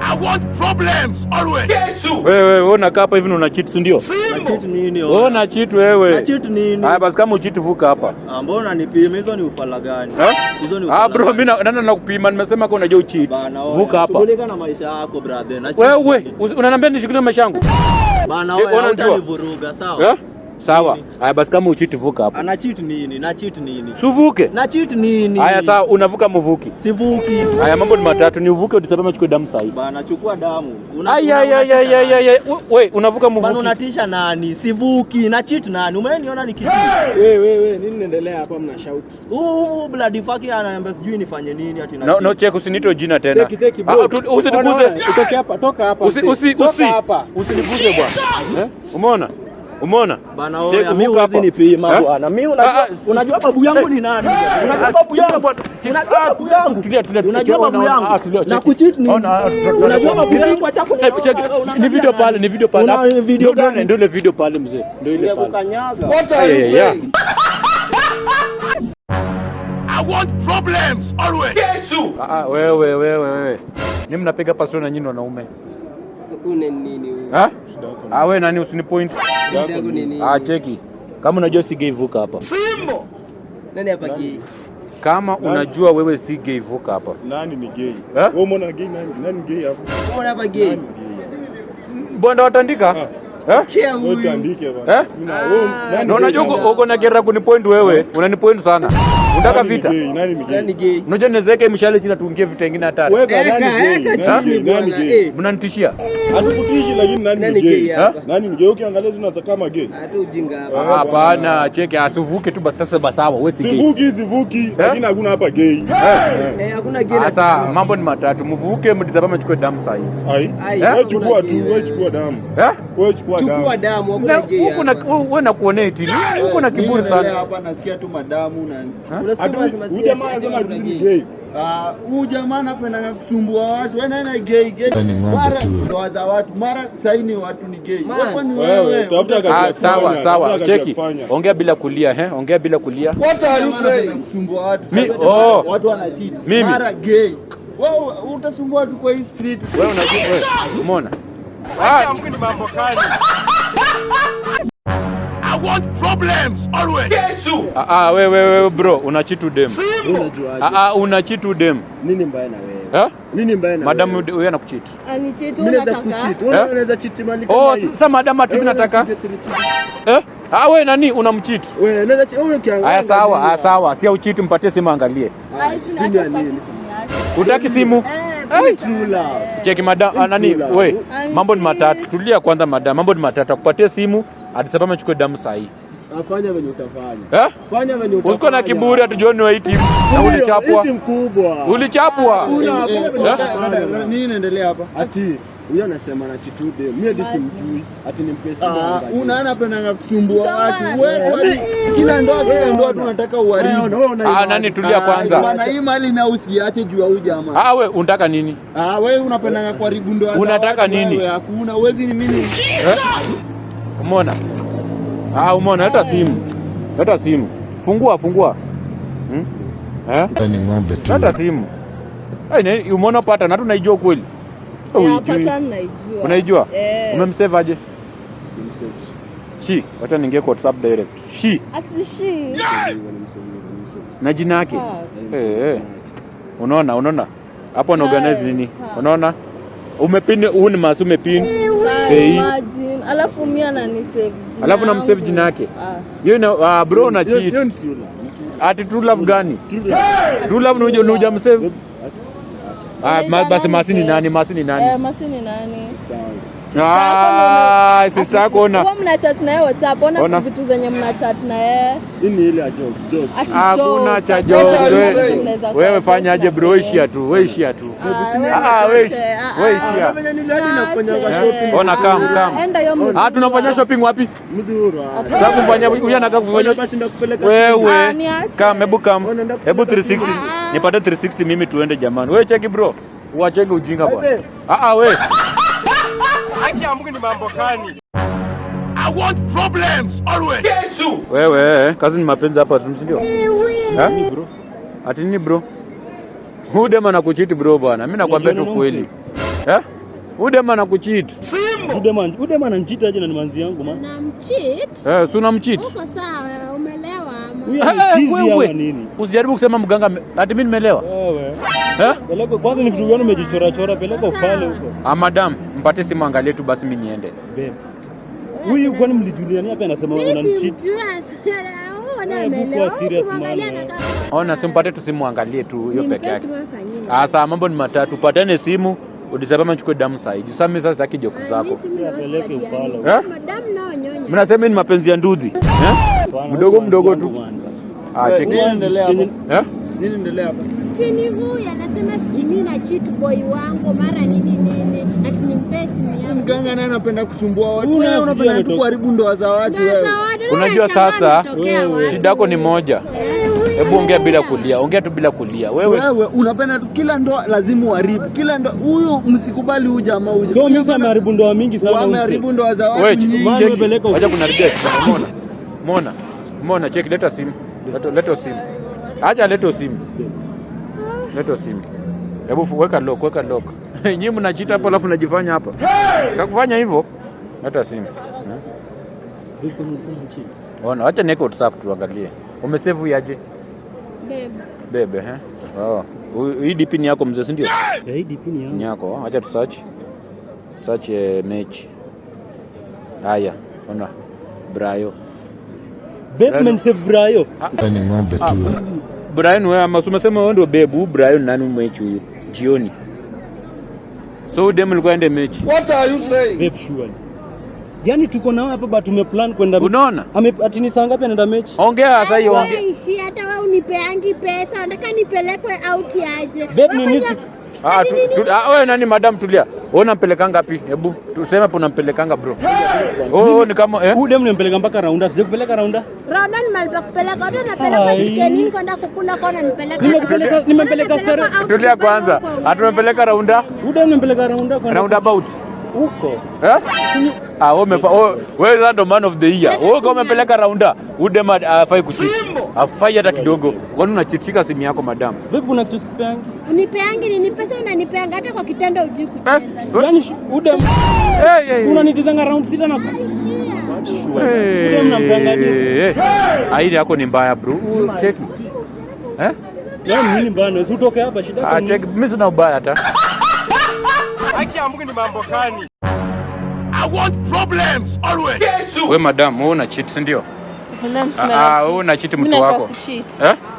I want problems always. Yesu. Wewe unakaa hapa hivi una cheat ndio? Na cheat nini wewe? Una cheat wewe. Na cheat nini? Haya basi kama ucheat vuka hapa. Mbona nipime hizo ni ufala gani? Hizo ni ufala. Bro mimi nani nakupima nimesema kwa unajua ucheat. Vuka hapa. Shughulika na maisha yako brother. Na cheat. Wewe unaniambia nishughulike na maisha yangu? Bana wewe unanivuruga sawa? Sawa. Haya basi kama ucheat vuka hapa. Ana cheat nini? Na cheat nini? Suvuke. Na cheat nini? Haya sawa unavuka mvuki. Sivuki. Haya mambo ni matatu ni uvuke utisema chukue damu sahi. Bana chukua damu. Wewe unavuka mvuki. Bana unatisha nani? Sivuki. Na cheat nani? Umeniona nikicheat. Wewe nini inaendelea hapa mna shout? Bloody fuck ananiambia sijui nifanye nini ati na. No check usinito jina tena. Check bro. Usiniguze. Utoke hapa, toka hapa. Usiniguze bwana. Umeona? Umeona? Bana wewe mimi huwezi nipima bwana. Mimi unajua babu yangu ni nani? Unajua babu yangu. Unajua babu yangu. Unajua babu yangu. Na kucheat nini? Unajua babu yangu acha ni video pale, ni video pale. Una video gani? Ndio ile video pale mzee. Ndio ile pale. Kukanyaga. What are you saying? I want problems always. Yesu. Wewe. Ni mnapiga pastor na nyinyi wanaume. Une nini wewe? Wewe nani usinipoint? Yako nini? Cheki. Kama unajua si gay vuka hapa. Simbo. Nani hapa gay? Kama unajua wewe si gay vuka hapa. Nani ni gay? Wewe umeona gay nani gay hapo? Umeona hapa gay? Bwana watandika? Kia huyu. Utandike bwana. Na unajua uko na gera kunipoint wewe, unanipoint sana. Unataka vita? Nani gay? Unajua niwezeke mshale chini tuingie vita nyingine hatari. Wewe nani gay? Mnanitishia? Hatukutishi lakini nani ni gay? Nani ni gay? Ukiangalia zinaanza kama gay. Hata ujinga hapa. Hapana, cheki asuvuke tu basi sasa basawa wewe si gay. Sivuki, lakini hakuna hapa gay. Hakuna gay. Sasa mambo ni matatu. Mvuke mtizama mchukue damu sahi. Wewe chukua tu, wewe chukua damu. Wewe chukua damu, hakuna gay. Wewe na kuoneti. Uko na kiburi sana. Hapa nasikia tu madamu na huyu jamaa anasema sisi ni gay. Huyu jamaa anapenda kusumbua watu. Wewe nani gay? Mara ndoa za watu, mara saini watu ni gay. Wewe ni wewe. Tafuta sawa. Cheki. Ongea bila kulia, ongea bila kulia. What are you saying? Kusumbua watu. Watu wanachiti. Mara gay. Wewe utasumbua watu kwa hii street. Wewe unajua wewe. Umeona? Ni mambo gani? I want problems always. Yesu. Wewe bro, unachitu dem. Unajua aje? Unachitu dem. Nini mbaya na wewe? Nini mbaya na wewe? Madam wewe anakuchiti. Anichiti unataka? Mimi naweza kuchiti. Wewe unaweza chiti mali kama hii. Sasa madam atu nataka. Wewe nani unamchiti? Wewe unaweza chiti wewe ukiangalia. Sawa. Si uchiti mpatie simu angalie. Simu nini? Utaki simu? Trula. Cheki madam nani wewe? Mambo ni matatu. Tulia kwanza madam. Mambo ni matatu. Akupatie simu, atisema achukue damu sahi. Afanya venye utafanya. Fanya venye utafanya. Usiko na kiburi atujioni wa timu. Na ulichapwa. Timu kubwa. Ulichapwa. Nini inaendelea hapa? Ati huyu anasema na chitude. Mimi hadi simjui. Ati ni mpesa wangu. Unaona penanga kusumbua watu. Wewe kila ndoa tunataka uharibu. Nani tulia kwanza. Bwana hii mali na usiache juu ya huyu jamaa. Wewe unataka nini? Wewe unapendanga kuharibu ndoa za watu. Unataka nini? Hakuna uwezi ni mimi. Umeona? Umeona, leta simu. Fungua. Ni ng'ombe tu. Leta simu. Umeona pata na tunaijua kweli. Pata naijua. Unaijua? Umemsave aje? Wacha niingie kwa WhatsApp direct. Ati na jina yake. Unaona? Hapo na organize nini? Unaona? Umepin huu ni masu umepin. Imagine. Alafu mimi ananisave. Alafu na msave jina yake. Hiyo na bro na cheat. Ati true love gani? True love unuja msave. Basi masini nani? Masini nani? Sister yako ona. Wewe mnachat na yeye WhatsApp, ona vitu zenye mnachat na yeye. Hii ni ile ya jokes. Hakuna cha jokes. Wewe fanya aje bro, ishia tu. Wewe ishia. Ona come. Tunafanya shopping wapi? Mdhuru. Sasa kufanya huyu anataka kufanya. Wewe hebu 360. Nipate 360 mimi tuende jamani. Wewe cheki bro. Uachenge ujinga bwana. Wewe. Haki ya Mungu ni mambo gani? I want problems always. Yesu. Wewe, kazi ni mapenzi hapa tu, ndio? Ni bro. Ati nini bro? Huyu dema nakuchiti bro bwana. Mimi nakwambia tu kweli. Udema anakucheat. Udema ananicheat aje na ni manzi yangu man. Unamcheat? Si unamcheat. Uko sawa, umelewa ama? Huyu anachizi ama nini? Usijaribu kusema mganga ati mimi nimelewa. Wewe. Peleka kwanza ni vitu gani umejichora peleka ufale huko. Madam, mpate simu angalie tu basi mimi niende. Babe. Huyu kwani mlijuliana hapa anasema unanicheat? Amelewa serious man. Ona simpate tu simu angalie tu hiyo peke yake. Sasa mambo ni matatu, patane simu, udisema chukue damu sahi. Sasa mimi sasa sitaki joke zako. Peleke ufale. Madam nao nyonya. Mnasema ni mapenzi ya nduthi. Mdogo tu. Nini endelea hapa? Nini endelea hapa? Sini huyu anasema sijui na cheat boy wangu mara nini ati nimpe simu yangu. Mganga naye anapenda kusumbua watu. Wewe unapenda tu kuharibu ndoa za watu wewe. Unajua sasa shida yako ni moja. Hebu ongea bila kulia. Ongea tu bila kulia. Wewe unapenda tu kila ndoa lazima uharibu. Kila ndoa huyu msikubali huyu jamaa huyu. So mimi ameharibu ndoa mingi sana. Ameharibu ndoa za watu nyingi. Acha kunaribia. Umeona check leta simu. Leta simu. Acha leta simu. Leta simu. Hebu weka lock. Nyinyi mnajiita hapo alafu unajifanya hapa. Nakufanya hivyo. Leta simu. Ona, acha niko WhatsApp tuangalie. Umesave yaje? Bebe, hii DP ni yako mzee, si ndio? Hii DP ni yangu. Ni yako. Acha tu search mechi. Haya, ona. Brayo. Babe mensave Brayo. Ni ng'ombe tu. Brian wewe ama umesema wewe ndio babe, Brian nani mechi huyo? Jioni. So dem alikuwa ende mechi. What are you saying? Babe sure. Yaani tuko nao hapa but tumeplan kwenda. Unaona? Ati ni saa ngapi anaenda mechi? Ongea sasa hiyo ongea. Ishi hata wewe unipeangi pesa, nataka nipelekwe out aje. Babe ni wewe nani madam tulia. Wewe unampeleka ngapi? Hebu tuseme hapo unampelekanga bro. Ni kama huyu dem nimpeleka mpaka Raunda. Sije kupeleka Raunda. Raunda ni mahali pa kupeleka. Watu wanapeleka chicken kwenda kukula kwa nipeleka. Nimempeleka stare. Tulia kwanza. Tumempeleka Raunda. Huyu dem nimpeleka Raunda kwa roundabout. Huko. Wewe ndo man of the year. Wewe kama umepeleka Raunda, udema afai kuchiti. Afai hata kidogo. Kwani unachitika simu yako madam? Vipi unakusipeangi? Unipeangi ni pesa unanipeanga hata kwa kitendo hujui kucheza. Yaani udem. Unanitizanga round 6 na udem nampangaje? Aidi yako ni mbaya bro. Cheki. Yaani nini mbaya? Usitoke hapa shida yako. Cheki, mimi sina ubaya hata. Haki ya Mungu ni mambo gani? I want problems always. Wewe madam, wewe una cheat, si ndio? Wewe una cheat mtu wako.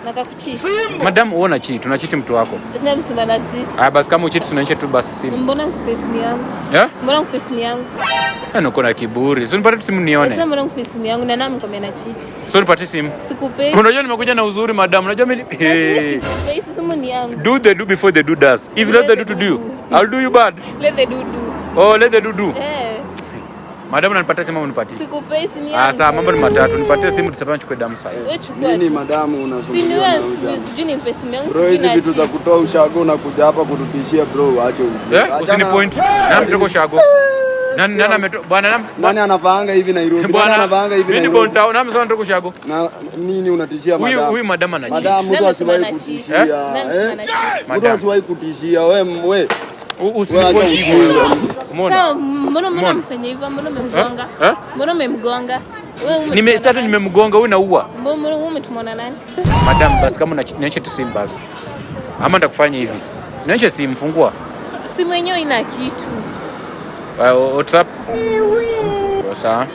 Nataka kucheat. Madam, wewe una cheat, una cheat mtu wako. Mimi sina na cheat. Basi kama ucheat tunaisha tu basi simu. Mbona nikupe simu yangu? Mbona nikupe simu yangu? Uko na kiburi. So nipate simu nione. Sasa mbona nikupe simu yangu na nani kama na cheat? So nipate simu. Sikupe. Unajua nimekuja na uzuri madam. Unajua mimi Sikupe simu ni yangu. Do the do before the do does. If let the do to do, I'll do you bad. Let the do. Let the do. Madam unanipatia simu unipatie. Sikupe simu yangu. Sasa mambo ni matatu. Nipatie simu tuseme nichukue damu sasa. Nini madamu unazungumzia? Sijui nimpe simu yangu. Bro, hizi vitu za kutoa ushago na kuja hapa kututishia bro, acha ujinga. Usini point. Nani mtoko ushago? Nani bwana nani anafaanga hivi Nairobi? Nani anafaanga hivi Nairobi? Mimi bonta, nani msema mtoko ushago? Na nini unatishia madamu? Huyu madam anachi. Madam mtu asiwahi kutishia. Mtu asiwahi kutishia wewe. Usinipoint hivyo. Umeona? Mbona mfanya hivyo? Mbona umemgonga? Mbona umemgonga? Wewe sasa nimemgonga huyu naua. Mbona umetumana nani? Madam basi kama niache tu simu basi. Ama nitakufanya hivi. Niache simu fungua. Simu yenyewe ina kitu. WhatsApp. Sawa.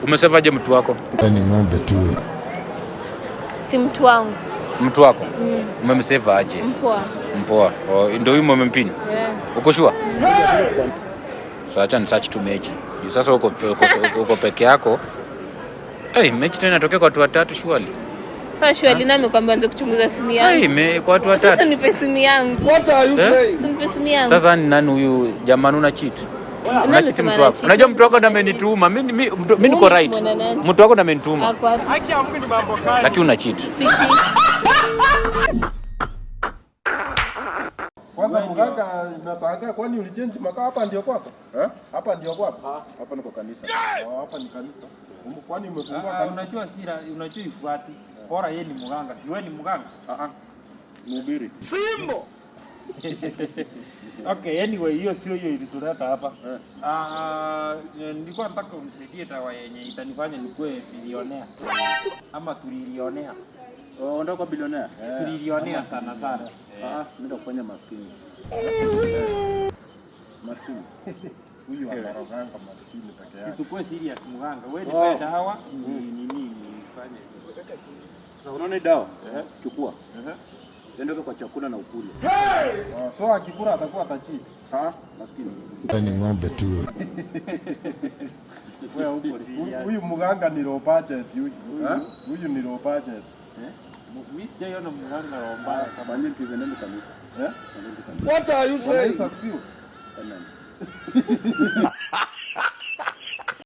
Umesavaje mtu wako? Ni ng'ombe tu. Si mtu wangu. Mtu wako? Umemsave aje? Mpoa. Ndio huyu umempini? Uko sure? So acha ni search tu mechi. Sasa uko peke yako. Mechi tena inatokea kwa watu watatu surely. Sasa surely nani amekwambia anze kuchunguza simu yangu? Kwa watu watatu. Sasa nipe simu yangu. What are you saying? Nipe simu yangu. Sasa ni nani huyu jamani una cheat? Una cheat mtu wako. Unajua mtu wako ndiye amenituma. Mimi niko right. Mtu wako ndiye amenituma. Haki ya Mungu ni mambo gani? Lakini una cheat. Kwanza mganga nasanga kwani ulichange makao hapa ndio kwako? Hapa ndio kwako? Hapa niko kanisa. Hapa ni kanisa. Kwani umefungua kanisa? Unajua ifuati. Bora yeye ni mganga. Si wewe ni mganga? Mhubiri. Simbo. Okay, anyway, hiyo sio hiyo ilituleta hapa. Nilikuwa nataka unisaidie dawa yenye itanifanya nikuwe bilionea. Ama tulilionea. Unataka kwa bilionea? Tulilionea sana. Nenda kufanya maskini. Maskini. Huyu anaroganga maskini peke yake. Situkue serious mganga. Wewe nipe dawa nifanye. Sasa unaona dawa? Chukua. Nenda kwa chakula na ukule. So akikula atakuwa tachi. Maskini. Ni ng'ombe tu. Wewe huko huyu mganga ni low budget huyu. Huyu ni low budget. Mimi sijaiona mganga mbaya kama nyinyi tuzeneni kanisa. What are you saying? Amen.